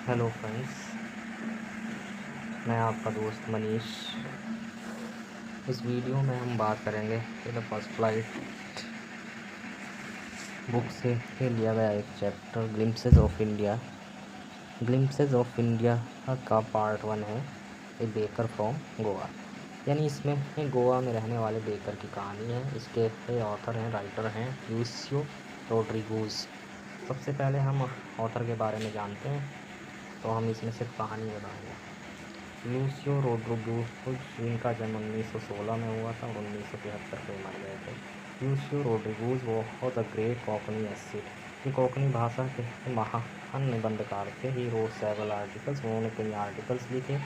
Hello friends, मैं आपका दोस्त मनीष। इस वीडियो में हम बात करेंगे कि द फर्स्ट फ्लाइट बुक से लिया गया एक chapter glimpses of India. Glimpses of India का पार्ट 1 है ए बेकर फ्रॉम गोवा। यानी इसमें गोवा में रहने वाले बेकर की कहानी है। इसके ऑथर हैं, राइटर हैं ल्यूसियो रोड्रिगूज। सबसे पहले हम ऑथर के बारे में जानते हैं, तो हम इसमें सिर्फ कहानी बताएंगे। लूसियो रोड्रिगूज, इनका जन्म 1916 में हुआ था और 1973 में मर गए थे। लूसियो रोड्रिगूज वो was a great Konkani asset. ये कोंकणी भाषा के महान निबंधकार थे। ही रोड सेवरल आर्टिकल्स, उन्होंने कई आर्टिकल्स लिखे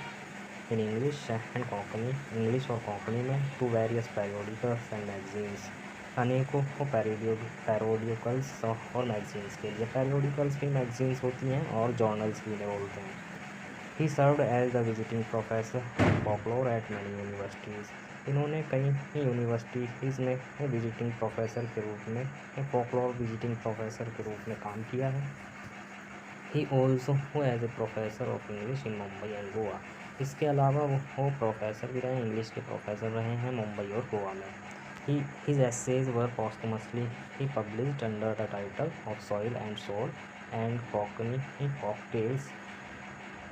in English and Konkani, English और कोंकणी में, to various periodicals and magazines, अनेकों पैरोडिकल्स और मैगजीन्स के लिए। पैरियोडिकल्स की मैगजीन्स होती हैं और जर्नल्स भी बोलते हैं। He served as the visiting professor of folklore at many universities. इन्होंने कई यूनिवर्सिटीज़ में विजिटिंग प्रोफेसर के रूप में, फोकलोर विजिटिंग प्रोफेसर के रूप में काम किया है। He also as a professor of English in Mumbai and Goa. इसके अलावा वो प्रोफेसर भी रहे, इंग्लिश के प्रोफेसर रहे हैं मुंबई और गोवा में। His essays were posthumously published under the title of Soil and Soul and Cockney Folktales।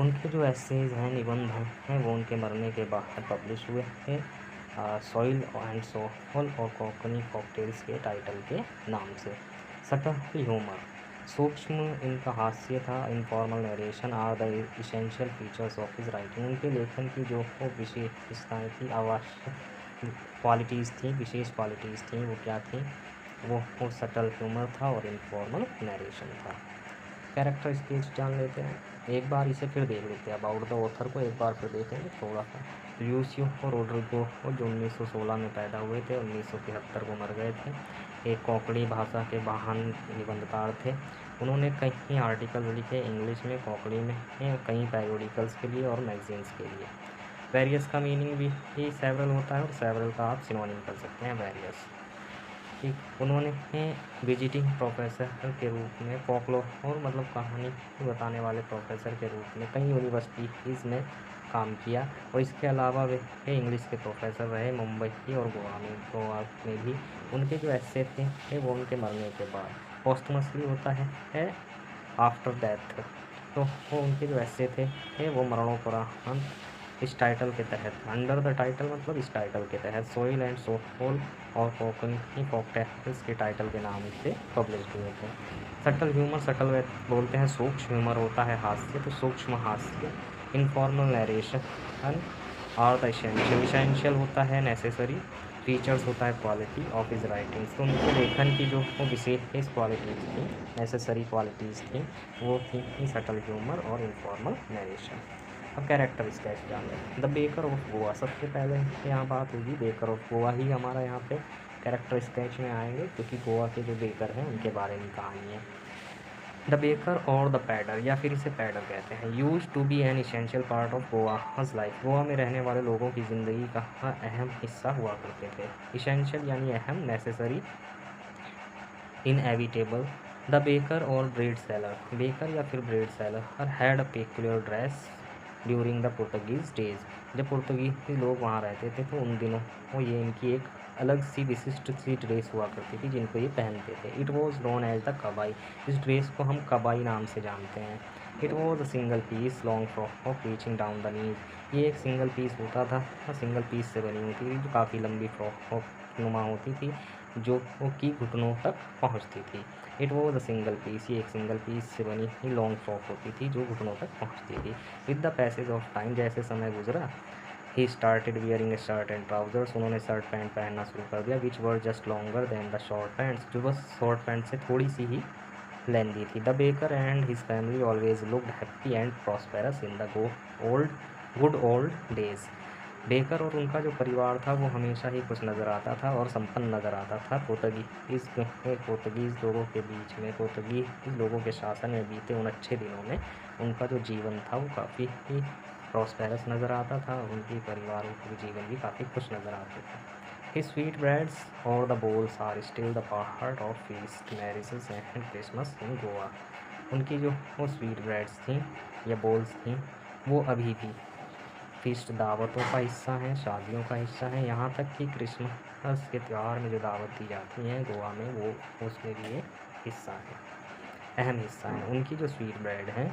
उनके जो एसेज हैं, निबंध हैं, वो उनके मरने के बाद पब्लिश हुए हैं सॉइल एंड सोल और कोंकणी कॉकटेल्स के टाइटल के नाम से। सटल ह्यूमर, सूक्ष्म इनका हास्य था। Informal narration are the essential features of his writing. उनके लेखन की जो विशेषताएँ थी, आवश्यक क्वालिटीज़ थी, विशेष क्वालिटीज़ थी, वो क्या थी? वो सटल ह्यूमर था और इनफॉर्मल नरेशन था। कैरेक्टर स्केच जान लेते हैं, एक बार इसे फिर देख लेते हैं। अबाउट द ऑथर को एक बार फिर देखेंगे थोड़ा सा। ल्यूसियो रोड्रिगो जो 1916 में पैदा हुए थे, 1973 को मर गए थे। एक कोंकणी भाषा के महान निबंधकार थे। उन्होंने कई आर्टिकल लिखे इंग्लिश में, कोंकणी में, कई पैरियोडिकल्स के लिए और मैगजीन्स के लिए। वेरियस का मीनिंग भी सेवरल होता है और सेवरल का आप सिनोनिम कर सकते हैं वेरियस। ठीक, उन्होंने विजिटिंग प्रोफेसर के रूप में, फोकलोर और मतलब कहानी बताने वाले प्रोफेसर के रूप में कई यूनिवर्सिटीज़ में काम किया। और इसके अलावा वे इंग्लिश के प्रोफेसर रहे मुंबई और गोवा में भी। उनके जो एस्से थे वो उनके मरने के बाद, पोस्टमसली होता है आफ्टर डेथ। तो वो उनके जो एस्से थे वो मरणोपरांत इस टाइटल के तहत, अंडर द टाइटल मतलब इस टाइटल के तहत, सोइल एंड सोल और कोंकणी कॉकटेल्स के टाइटल के नाम से पब्लिश हुए थे। सटल ह्यूमर, सटल बोलते हैं सूक्ष्म, ह्यूमर होता है हास्य, तो सूक्ष्म हास्य। इनफॉर्मल नरेशन और द इसेंशियल होता है नेसेसरी, फीचर्स होता है क्वालिटी ऑफ हिज राइटिंग्स। तो उनके लेखन की जो विशेष क्वालिटीज़ थी, नेसेसरी क्वालिटीज़ थी, वो थी सटल ह्यूमर और इनफॉर्मल नरेशन। अब कैरेक्टर स्केच जान लें। द बेकर ऑफ गोवा, सबसे पहले यहाँ बात होगी बेकर ऑफ गोवा ही हमारा यहाँ पे कैरेक्टर स्केच में आएंगे, क्योंकि गोवा के जो बेकर हैं उनके बारे में कहानी है। द बेकर और द पैडर, या फिर इसे पैडर कहते हैं, use to be an essential part of Goa's life. Goa में रहने वाले लोगों की ज़िंदगी का अहम हिस्सा हुआ करते थे। इसेंशियल यानी अहम, नेसेसरी, इनएविटेबल। द बेकर और ब्रेड सेलर, बेकर या फिर bread seller had a peculiar dress during the Portuguese days. जब पुर्तगीज लोग वहाँ रहते थे तो उन दिनों वो ये इनकी एक अलग सी विशिष्ट सी ड्रेस हुआ करती थी जिनको ये पहनते थे। It was known as the कबाई, इस ड्रेस को हम कबाई नाम से जानते हैं। It was a single piece long frock of reaching down the knees. ये एक सिंगल पीस होता था, सिंगल पीस से बनी होती थी, जो काफ़ी लंबी फ्रॉक नुमा होती थी, जो कि घुटनों तक पहुंचती थी। It was a single piece, ये एक सिंगल पीस से बनी ही लॉन्ग फ्रॉक होती थी जो घुटनों तक पहुंचती थी। With the passage of time, जैसे समय गुजरा, he started wearing a shirt and trousers, उन्होंने शर्ट पैंट पहनना शुरू कर दिया, which were just longer than the short pants, जो बस शॉर्ट पैंट से थोड़ी सी ही लेंदी थी। The baker and his family always looked happy and prosperous in the good old days. Baker और उनका जो परिवार था वो हमेशा ही खुश नज़र आता था और संपन्न नज़र आता था। पोर्तुगीज़ लोगों के बीच में, पोर्तुगीज़ लोगों के शासन में बीते उन अच्छे दिनों में उनका जो जीवन था वो काफ़ी ही प्रॉस्पेरस नज़र आता था। उनके परिवारों के जीवन भी काफ़ी खुश नज़र आते थे। His sweet breads or the bowls are still the part of feast, marriages and Christmas in Goa। उनकी जो वो स्वीट ब्रेड्स थी या बोल्स थी वो अभी भी फीस्ट दावतों का हिस्सा हैं, शादियों का हिस्सा है, यहाँ तक कि क्रिसमस के त्यौहार में जो दावत दी जाती हैं गोवा में वो उसमें भी एक हिस्सा है, अहम हिस्सा है। उनकी जो स्वीट ब्रेड हैं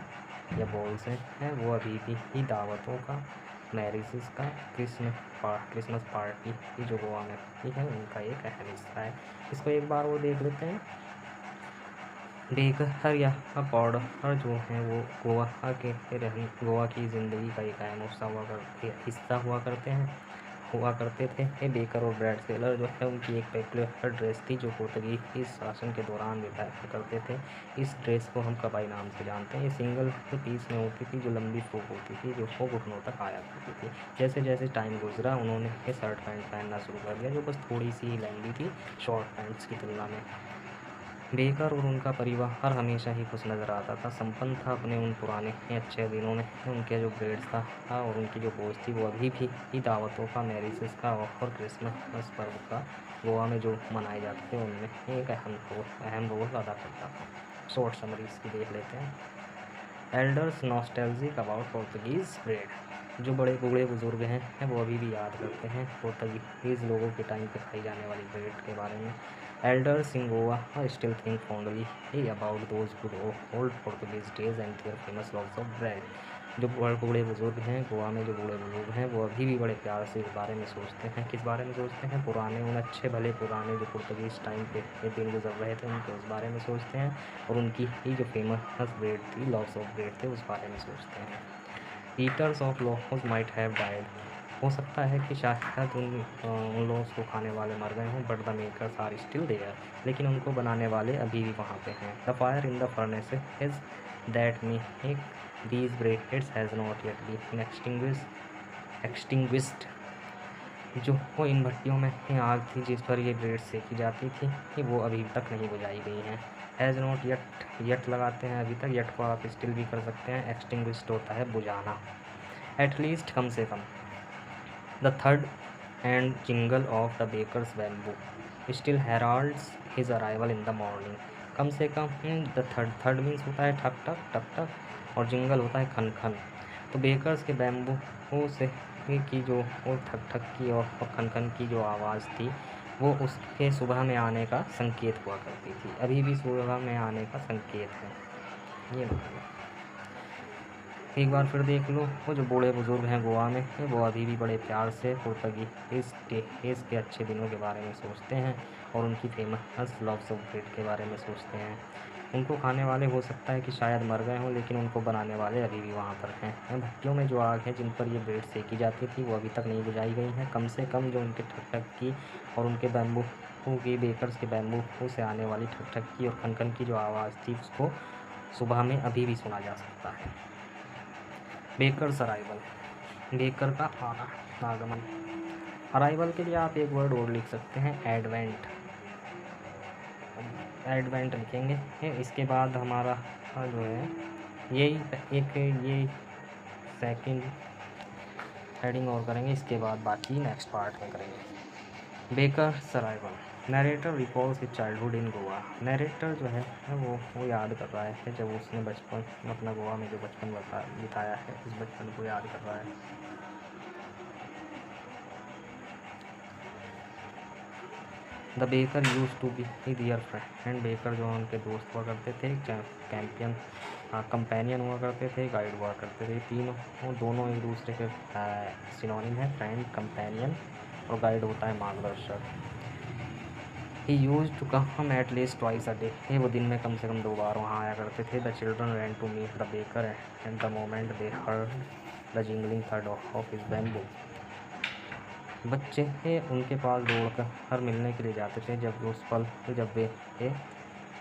या बॉल्स हैं वो अभी भी दावतों का, मैरिजेस का, क्रिसमस पार्टी की जो गोवा में होती है उनका एक अहम हिस्सा है। इसको एक बार वो देख लेते हैं। बेघर या पाउडर जो हैं वो गोवा की ज़िंदगी का एक अहम हिस्सा हुआ करते थे। ये बेकर और ब्रैड सेलर जो है उनकी एक पॉपुलर ड्रेस थी जो पुर्तगीज शासन के दौरान व्यवहार करते थे। इस ड्रेस को हम कबाई नाम से जानते हैं। ये सिंगल पीस में होती थी जो लंबी फ्रॉक होती थी जो वो घुटनों तक आया करती थी। जैसे जैसे टाइम गुजरा उन्होंने ये शर्ट पैंट पहनना शुरू कर दिया जो बस थोड़ी सी लंबी थी शॉर्ट पैंट्स की तुलना में। बेकर और उनका परिवार हमेशा ही खुश नज़र आता था, संपन्न था अपने उन पुराने अच्छे दिनों में। उनके जो ब्रेड्स था और उनकी जो बोझ थी वो अभी भी दावतों का, मैरिजेस का और क्रिसमस पर्व का गोवा में जो मनाए जाते थे उनमें एक अहम रोल अदा करता था। शॉर्ट समरी इसकी देख लेते हैं। Elders nostalgic about Portuguese bread, जो बड़े बूढ़े बुजुर्ग हैं वो अभी भी याद करते हैं पोर्तुगीज़ लोगों के टाइम पे खाई जाने वाली ब्रेड के बारे में। Elders in Goa still think fondly about those good old Portuguese days and their famous loaves of bread. जो बूढ़े बुजुर्ग हैं गोवा में, जो बूढ़े बुजुर्ग हैं वो अभी भी बड़े प्यार से इस बारे में सोचते हैं। किस बारे में सोचते हैं? पुराने उन अच्छे भले पुराने जो पुर्तगीज़ टाइम पे ये दिन गुजर रहे थे उनके उस बारे में सोचते हैं और उनकी ही जो फेमस ब्रेड थी, लॉव्स ऑफ ब्रेड थे, उस बारे में सोचते हैं। Eaters of loaves might have died, हो सकता है कि शायद उन लोगों को खाने वाले मर गए हों, but the makers are still there, लेकिन उनको बनाने वाले अभी भी वहाँ पे हैं। The fire in the furnace is that make these breads has not yet been extinguished, जो वो इन भट्टियों में आग थी जिस पर ये ब्रेड सेकी जाती थी कि वो अभी तक नहीं बुझाई गई हैं। हैज़ नॉट येट लगाते हैं अभी तक, येट को आप स्टिल भी कर सकते हैं। एक्सटिंग्विश्ड होता है बुझाना, एटलीस्ट कम से कम। The third and jingle of the baker's bamboo still heralds his arrival in the morning. कम से कम द थर्ड मीन्स होता है ठक ठक टक टक और जिंगल होता है खन खन। तो बेकर्स के बैम्बू से की जो वो ठक ठक की और खन खन की जो आवाज़ थी वो उसके सुबह में आने का संकेत हुआ करती थी। अभी भी सुबह में आने का संकेत है ये मतलब। एक बार फिर देख लो, वो जो बूढ़े बुजुर्ग हैं गोवा में वो अभी भी बड़े प्यार से पुर्तगीज़ के अच्छे दिनों के बारे में सोचते हैं और उनकी फेमस लॉव्स ऑफ ब्रेड के बारे में सोचते हैं। उनको खाने वाले हो सकता है कि शायद मर गए हों, लेकिन उनको बनाने वाले अभी भी वहाँ पर हैं। भट्टियों में जो आग है जिन पर ये ब्रेड सेकी जाती थी वो अभी तक नहीं बुझाई गई हैं। कम से कम जो उनके ठक ठक की और उनके बैम्बू की, बेकर्स के बैम्बू से आने वाली ठक ठक की और खन खन की जो आवाज़ थी उसको सुबह में अभी भी सुना जा सकता है। बेकर्स अराइवल, बेकर का आगमन। अराइवल के लिए आप एक वर्ड और लिख सकते हैं, एडवेंट। एडवेंट लिखेंगे। इसके बाद हमारा जो है ये सेकंड हेडिंग और करेंगे, इसके बाद बाकी नेक्स्ट पार्ट में करेंगे। Bakers arrival. Narrator recalls his childhood in Goa. Narrator जो है वो याद कर रहा है जब उसने बचपन अपना गोवा में जो बचपन बिताया है उस बचपन को याद कर रहा है। The baker use to be their friend. Baker जो उनके दोस्त हुआ करते थे, कंपेनियन हुआ करते थे, गाइड हुआ करते थे। तीनों दोनों एक दूसरे के सिनोनिम है। फ्रेंड, कंपेनियन और गाइड होता है मार्गदर्शक। He use to come at least twice a day. वो दिन में कम से कम 2 बार वहाँ आया करते थे। The children ran to meet the baker and the moment they heard the jingling थर्ड ऑफ हिज बैम्बू। बच्चे उनके पास दौड़कर मिलने के लिए जाते थे जब वे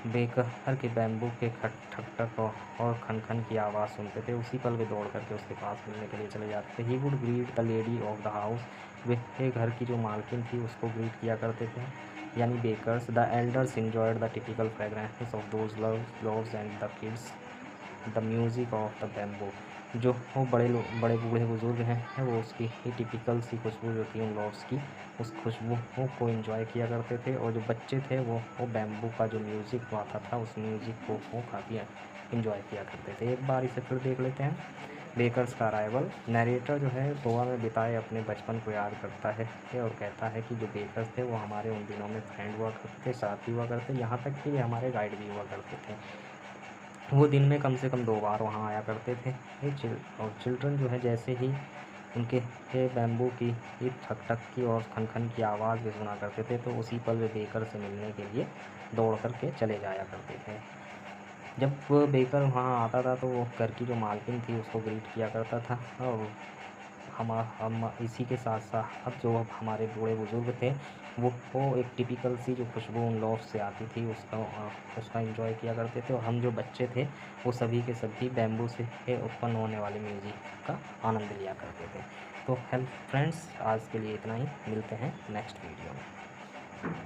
बेकर के बैम्बू के ठक ठक और खन खन की आवाज़ सुनते थे। उसी पल वे दौड़ करके उसके पास मिलने के लिए चले जाते थे। He would greet the lady of the house. वे घर की जो मालकिन थी उसको ग्रीट किया करते थे, यानी bakers. The elders enjoyed the typical fragrance of those loaves and the kids the music of the bamboo. जो वो बड़े लोग, बड़े बूढ़े बुजुर्ग हैं, वो उसकी ही टिपिकल सी खुशबू जो थी उन लॉफ्स की, उस खुशबू को एंजॉय किया करते थे। और जो बच्चे थे वो बैम्बू का जो म्यूज़िक आता था उस म्यूज़िक को वो काफ़ी एंजॉय किया करते थे। एक बार इसे फिर देख लेते हैं। बेकर्स का अराइवल। नरेटर जो है गोवा में बिताए अपने बचपन को याद करता है और कहता है कि जो बेकर्स थे वो हमारे उन दिनों में फ्रेंड हुआ करते थे, साथी हुआ करते, यहाँ तक कि हमारे गाइड भी हुआ करते थे। वो दिन में कम से कम 2 बार वहाँ आया करते थे। और चिल्ड्रन जो है जैसे ही उनके बैम्बू की ये ठक ठक की और खन खन की आवाज़ भी सुना करते थे, तो उसी पल वे बेकर से मिलने के लिए दौड़ कर के चले जाया करते थे। जब वो बेकर वहाँ आता था तो वो घर की जो मालकिन थी उसको ग्रीट किया करता था। और हम इसी के साथ साथ अब जो अब हमारे बूढ़े बुजुर्ग थे वो एक टिपिकल सी जो खुशबू उन लॉफ्ट से आती थी उसका एंजॉय किया करते थे। और हम जो बच्चे थे वो सभी के सभी बैम्बू से उत्पन्न होने वाले म्यूज़िक का आनंद लिया करते थे। तो हेल्प फ्रेंड्स, आज के लिए इतना ही। मिलते हैं नेक्स्ट वीडियो में।